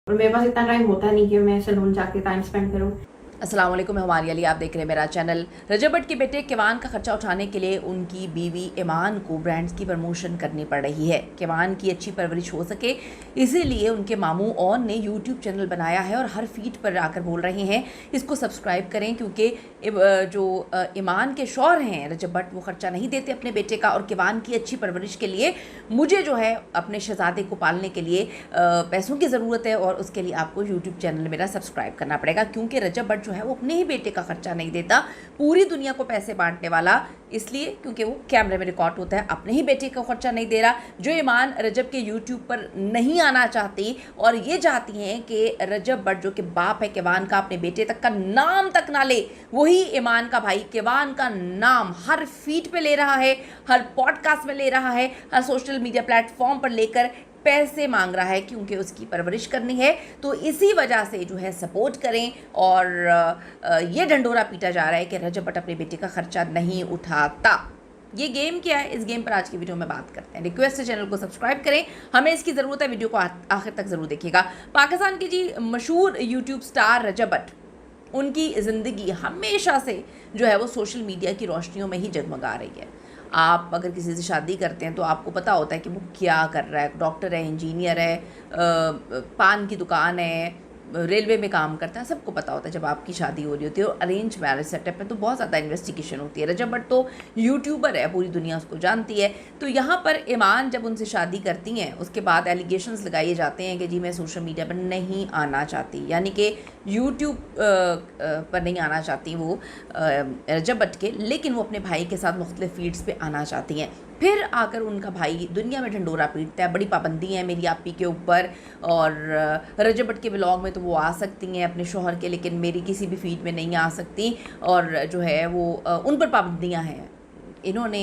और मेरे पास इतना टाइम होता नहीं कि मैं सैलून जाके टाइम स्पेंड करूँ। अस्सलाम वालेकुम, मैं हमारी अली, आप देख रहे हैं मेरा चैनल। रजब भट्ट के बेटे किवान का खर्चा उठाने के लिए उनकी बीवी ईमान को ब्रांड्स की प्रमोशन करनी पड़ रही है। किवान की अच्छी परवरिश हो सके इसीलिए उनके मामू ऑन ने यूट्यूब चैनल बनाया है और हर फीड पर आकर बोल रहे हैं इसको सब्सक्राइब करें, क्योंकि जो ईमान के शौहर हैं रजब भट्ट वो खर्चा नहीं देते अपने बेटे का, और किवान की अच्छी परवरिश के लिए मुझे जो है अपने शहजादे को पालने के लिए पैसों की ज़रूरत है और उसके लिए आपको यूट्यूब चैनल मेरा सब्सक्राइब करना पड़ेगा, क्योंकि रजब भट्ट जो है वो अपने ही बेटे का खर्चा नहीं देता, पूरी दुनिया को पैसे बांटने वाला, इसलिए क्योंकि वो कैमरे में रिकॉर्ड होता है, अपने ही बेटे का खर्चा नहीं दे रहा। जो ईमान रजब के यूट्यूब पर नहीं आना चाहती और ये चाहती हैं कि रजब भट्ट जो कि बाप है किवान का अपने बेटे तक का नाम तक ना ले, वही ईमान का भाई किवान का नाम हर फीड पे ले रहा है, हर पॉडकास्ट में ले रहा है, हर सोशल मीडिया प्लेटफॉर्म पर लेकर पैसे मांग रहा है, क्योंकि उसकी परवरिश करनी है। तो इसी वजह से जो है सपोर्ट करें, और ये ढंढोरा पीटा जा रहा है कि रजब भट्ट अपने बेटे का खर्चा नहीं उठाता। ये गेम क्या है, इस गेम पर आज की वीडियो में बात करते हैं। रिक्वेस्ट है चैनल को सब्सक्राइब करें, हमें इसकी ज़रूरत है, वीडियो को आखिर तक ज़रूर देखिएगा। पाकिस्तान की जी मशहूर यूट्यूब स्टार रजब भट्ट, उनकी ज़िंदगी हमेशा से जो है वो सोशल मीडिया की रोशनियों में ही जगमगा रही है। आप अगर किसी से शादी करते हैं तो आपको पता होता है कि वो क्या कर रहा है, डॉक्टर है, इंजीनियर है, पान की दुकान है, रेलवे में काम करता है, सबको पता होता है जब आपकी शादी हो रही होती है। और अरेंज मैरिज सेटअप में तो बहुत ज़्यादा इन्वेस्टिगेशन होती है। रजब भट्ट तो यूट्यूबर है, पूरी दुनिया उसको जानती है। तो यहाँ पर ईमान जब उनसे शादी करती हैं उसके बाद एलिगेशंस लगाए जाते हैं कि जी मैं सोशल मीडिया पर नहीं आना चाहती, यानी कि यूट्यूब पर नहीं आना चाहती वो रजब भट्ट के, लेकिन वो अपने भाई के साथ मुख्तलिफ फीड्स पे आना चाहती हैं। फिर आकर उनका भाई दुनिया में ढंडोरा पीटता है, बड़ी पाबंदी है मेरी आपी के ऊपर, और रजब भट्ट के व्लॉग में तो वो आ सकती हैं अपने शौहर के, लेकिन मेरी किसी भी फीड में नहीं आ सकती, और जो है वो उन पर पाबंदियाँ हैं। इन्होंने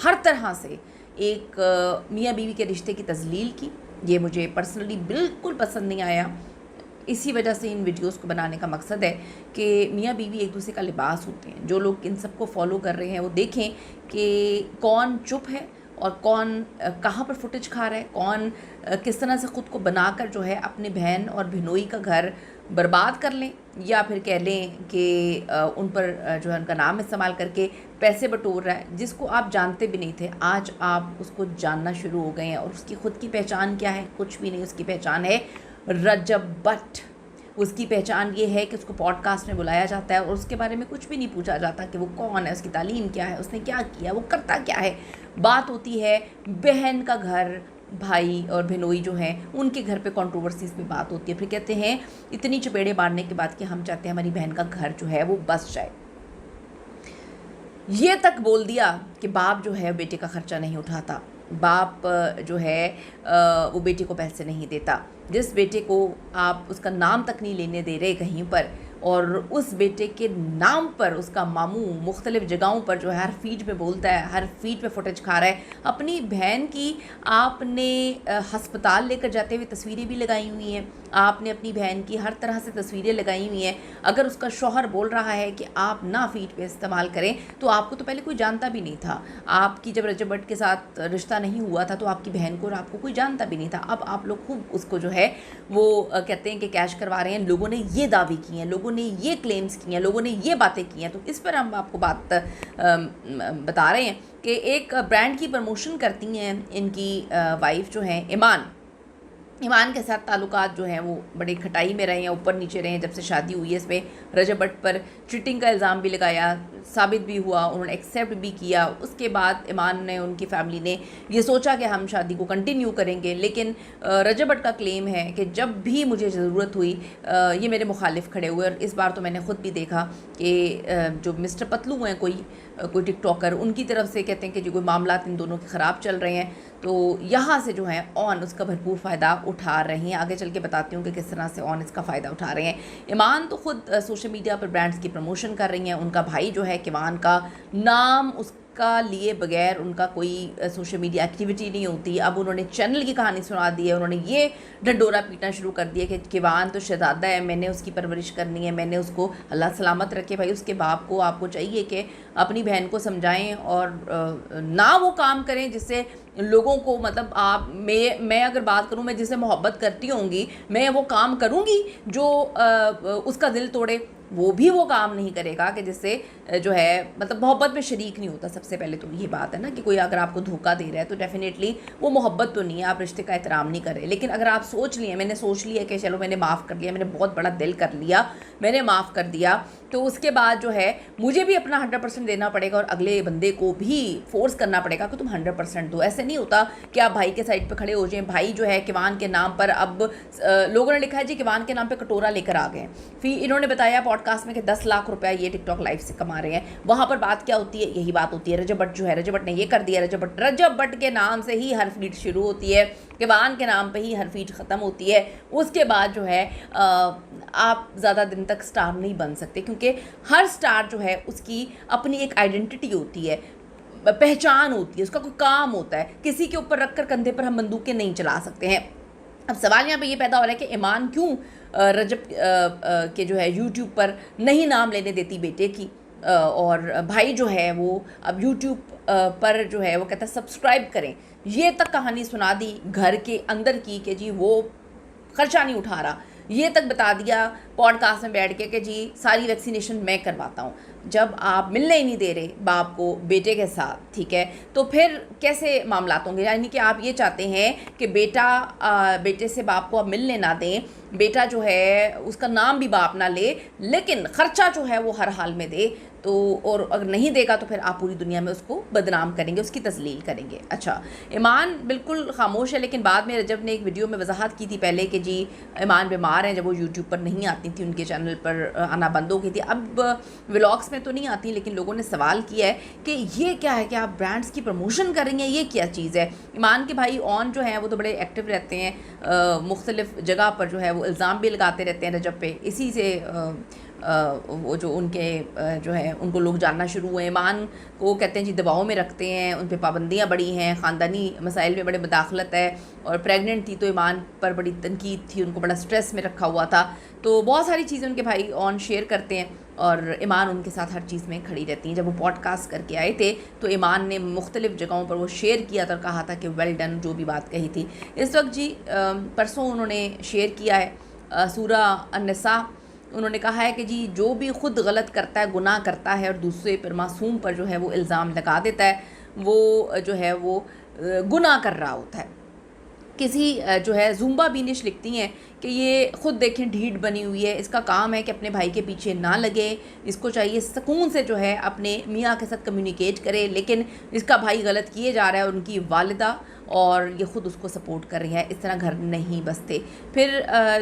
हर तरह से एक मियाँ बीवी के रिश्ते की तजलील की, ये मुझे पर्सनली बिल्कुल पसंद नहीं आया। इसी वजह से इन वीडियोस को बनाने का मकसद है कि मियाँ बीवी एक दूसरे का लिबास होते हैं। जो लोग इन सबको फॉलो कर रहे हैं वो देखें कि कौन चुप है और कौन कहाँ पर फुटेज खा रहा है, कौन किस तरह से ख़ुद को बनाकर जो है अपनी बहन और बहनोई का घर बर्बाद कर लें, या फिर कह लें कि उन पर जो है उनका नाम इस्तेमाल करके पैसे बटोर रहा है, जिसको आप जानते भी नहीं थे, आज आप उसको जानना शुरू हो गए हैं। और उसकी ख़ुद की पहचान क्या है? कुछ भी नहीं। उसकी पहचान है रजब भट्ट। उसकी पहचान ये है कि उसको पॉडकास्ट में बुलाया जाता है और उसके बारे में कुछ भी नहीं पूछा जाता कि वो कौन है, उसकी तालीम क्या है, उसने क्या किया, वो करता क्या है। बात होती है बहन का घर, भाई और बहनोई जो हैं उनके घर पे कंट्रोवर्सीज पे बात होती है। फिर कहते हैं इतनी चपेड़े मारने के बाद कि हम चाहते हैं हमारी बहन का घर जो है वो बस जाए। ये तक बोल दिया कि बाप जो है बेटे का खर्चा नहीं उठाता, बाप जो है वो बेटे को पैसे नहीं देता। जिस बेटे को आप उसका नाम तक नहीं लेने दे रहे कहीं पर, और उस बेटे के नाम पर उसका मामू मुख्तलिफ़ जगहों पर जो है हर फीड पे बोलता है, हर फीड पे फुटेज खा रहा है। अपनी बहन की आपने हस्पताल लेकर जाते हुए तस्वीरें भी लगाई हुई हैं, आपने अपनी बहन की हर तरह से तस्वीरें लगाई हुई हैं। अगर उसका शौहर बोल रहा है कि आप ना फीड पे इस्तेमाल करें, तो आपको तो पहले कोई जानता भी नहीं था। आपकी जब रजब भट्ट के साथ रिश्ता नहीं हुआ था तो आपकी बहन को और आपको कोई जानता भी नहीं था। अब आप लोग खूब उसको जो है वो कहते हैं कि कैश करवा रहे हैं। लोगों ने ये दावे किए हैं, लोगों ने ये क्लेम्स किए हैं, लोगों ने ये बातें की हैं। तो इस पर हम आपको बात बता रहे हैं कि एक ब्रांड की प्रमोशन करती हैं इनकी वाइफ जो हैं ईमान के साथ ताल्लुकात जो हैं वो बड़े खटाई में रहे हैं, ऊपर नीचे रहे हैं जब से शादी हुई है। इसमें रजब भट्ट पर चीटिंग का इल्ज़ाम भी लगाया, साबित भी हुआ, उन्होंने एक्सेप्ट भी किया। उसके बाद ईमान ने, उनकी फैमिली ने ये सोचा कि हम शादी को कंटिन्यू करेंगे, लेकिन रजब भट्ट का क्लेम है कि जब भी मुझे ज़रूरत हुई ये मेरे मुखालिफ खड़े हुए। और इस बार तो मैंने ख़ुद भी देखा कि जो मिस्टर पतलू हैं कोई टिकटॉकर, उनकी तरफ से कहते हैं कि जो कोई मामला इन दोनों के ख़राब चल रहे हैं, तो यहाँ से जो है ऑन उसका भरपूर फ़ायदा उठा रही हैं। आगे चल के बताती हूँ कि किस तरह से ऑन इसका फ़ायदा उठा रहे हैं। ईमान तो ख़ुद सोशल मीडिया पर ब्रांड्स की प्रमोशन कर रही हैं। उनका भाई जो है किवान का नाम उस का लिए बगैर उनका कोई सोशल मीडिया एक्टिविटी नहीं होती। अब उन्होंने चैनल की कहानी सुना दी है, उन्होंने ये ढंडोरा पीटना शुरू कर दिया कि किवान तो शहजादा है, मैंने उसकी परवरिश करनी है, मैंने उसको अल्लाह सलामत रखे। भाई उसके बाप को आपको चाहिए कि अपनी बहन को समझाएं और ना वो काम करें जिससे लोगों को, मतलब आप मैं अगर बात करूं, मैं जिससे मोहब्बत करती होंगी मैं वो काम करूंगी जो उसका दिल तोड़े। वो भी वो काम नहीं करेगा कि जिससे जो है मतलब मोहब्बत में शरीक नहीं होता। सबसे पहले तो ये बात है ना कि कोई अगर आपको धोखा दे रहा है तो डेफिनेटली वो मोहब्बत तो नहीं है, आप रिश्ते का एहतराम नहीं कर रहे। लेकिन अगर आप सोच लिए, मैंने सोच लिया कि चलो मैंने माफ़ कर लिया, मैंने बहुत बड़ा दिल कर लिया, मैंने माफ़ कर दिया, तो उसके बाद जो है मुझे भी अपना 100% देना पड़ेगा और अगले बंदे को भी फोर्स करना पड़ेगा कि तुम 100% दो। ऐसे नहीं होता कि आप भाई के साइड पे खड़े हो जाएं। भाई जो है किवान के नाम पर, अब लोगों ने लिखा है जी किवान के नाम पे कटोरा लेकर आ गए। फिर इन्होंने बताया पॉडकास्ट में कि 10 लाख रुपया ये टिकटॉक लाइव से कमा रहे हैं। वहाँ पर बात क्या होती है? यही बात होती है, रजब भट्ट जो है, रजब भट्ट ने ये कर दिया। रजब भट्ट के नाम से ही हर फीड शुरू होती है, किवान के नाम पे ही हर फीड ख़त्म होती है। उसके बाद जो है आप ज़्यादा दिन तक स्टार नहीं बन सकते, क्योंकि हर स्टार जो है उसकी अपनी एक आइडेंटिटी होती है, पहचान होती है, उसका कोई काम होता है। किसी के ऊपर रखकर कंधे पर हम बंदूकें नहीं चला सकते हैं। अब सवाल यहाँ पे ये पैदा हो रहा है कि ईमान क्यों रजब के जो है यूट्यूब पर नहीं नाम लेने देती बेटे की, और भाई जो है वो अब यूट्यूब पर जो है वो कहता है सब्सक्राइब करें। ये तक कहानी सुना दी घर के अंदर की कि जी वो खर्चा नहीं उठा रहा। ये तक बता दिया पॉडकास्ट में बैठ के कि जी सारी वैक्सीनेशन मैं करवाता हूँ। जब आप मिलने ही नहीं दे रहे बाप को बेटे के साथ, ठीक है, तो फिर कैसे मामलात होंगे? यानी कि आप ये चाहते हैं कि बेटे से बाप को आप मिलने ना दें, बेटा जो है उसका नाम भी बाप ना ले, लेकिन ख़र्चा जो है वो हर हाल में दे। तो और अगर नहीं देगा तो फिर आप पूरी दुनिया में उसको बदनाम करेंगे, उसकी तस्लील करेंगे। अच्छा, ईमान बिल्कुल खामोश है, लेकिन बाद में रजब ने एक वीडियो में वजाहत की थी पहले कि जी ईमान बीमार हैं। जब वो यूट्यूब पर नहीं आती थी, उनके चैनल पर आना बंद हो गई थी। अब व्लॉग्स में तो नहीं आती, लेकिन लोगों ने सवाल किया है कि ये क्या है कि आप ब्रांड्स की प्रमोशन कर रही हैं, ये क्या चीज़ है? ईमान के भाई ऑन जो हैं वो तो बड़े एक्टिव रहते हैं, मुख्तलिफ जगह पर जो है वो इल्ज़ाम भी लगाते रहते हैं रजब पे। इसी से वो जो उनके जो है उनको लोग जानना शुरू हुए। ईमान को कहते हैं जी दबाव में रखते हैं, उन पर पाबंदियाँ बड़ी हैं, ख़ानदानी मसाइल में बड़े मुदाखलत है, और प्रेग्नेंट थी तो ईमान पर बड़ी तनकीद थी, उनको बड़ा स्ट्रेस में रखा हुआ था। तो बहुत सारी चीज़ें उनके भाई ऑन शेयर करते हैं और ईमान उनके साथ हर चीज़ में खड़ी रहती हैं। जब वो पॉडकास्ट करके आए थे तो ईमान ने मुख्तलिफ़ जगहों पर वो शेयर किया था और कहा था कि वेल डन, जो भी बात कही थी। इस वक्त जी परसों उन्होंने शेयर किया है सूरा अन-निसा। उन्होंने कहा है कि जी जो भी ख़ुद गलत करता है, गुनाह करता है और दूसरे पर, मासूम पर जो है वो इल्ज़ाम लगा देता है, वो जो है वो गुनाह कर रहा होता है। किसी जो है जुम्बा बीनिश लिखती हैं कि ये ख़ुद देखें ढीठ बनी हुई है, इसका काम है कि अपने भाई के पीछे ना लगे, इसको चाहिए सुकून से जो है अपने मियाँ के साथ कम्युनिकेट करे, लेकिन इसका भाई गलत किए जा रहा है, उनकी वालिदा, और ये ख़ुद उसको सपोर्ट कर रही है। इस तरह घर नहीं बसते। फिर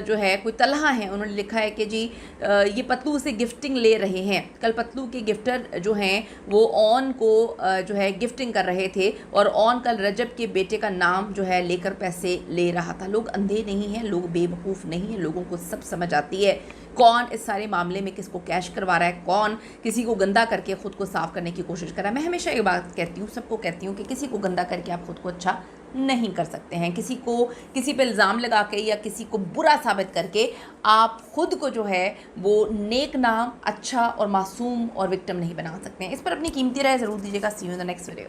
जो है कोई तलहा है, उन्होंने लिखा है कि जी ये पतलू से गिफ्टिंग ले रहे हैं। कल पतलू के गिफ्टर जो हैं वो ऑन को जो है गिफ्टिंग कर रहे थे, और ऑन कल रजब के बेटे का नाम जो है लेकर पैसे ले रहा था। लोग अंधे नहीं हैं, लोग बेवकूफ़ नहीं हैं, लोगों को सब समझ आती है कौन इस सारे मामले में किसको कैश करवा रहा है, कौन किसी को गंदा करके ख़ुद को साफ़ करने की कोशिश कर रहा है। मैं हमेशा ये बात कहती हूँ, सबको कहती हूँ कि किसी को गंदा करके आप ख़ुद को अच्छा नहीं कर सकते हैं। किसी पे इल्ज़ाम लगा के या किसी को बुरा साबित करके आप ख़ुद को जो है वो नेक नाम, अच्छा और मासूम और विक्टिम नहीं बना सकते हैं। इस पर अपनी कीमती राय ज़रूर दीजिएगा। See you in the next video.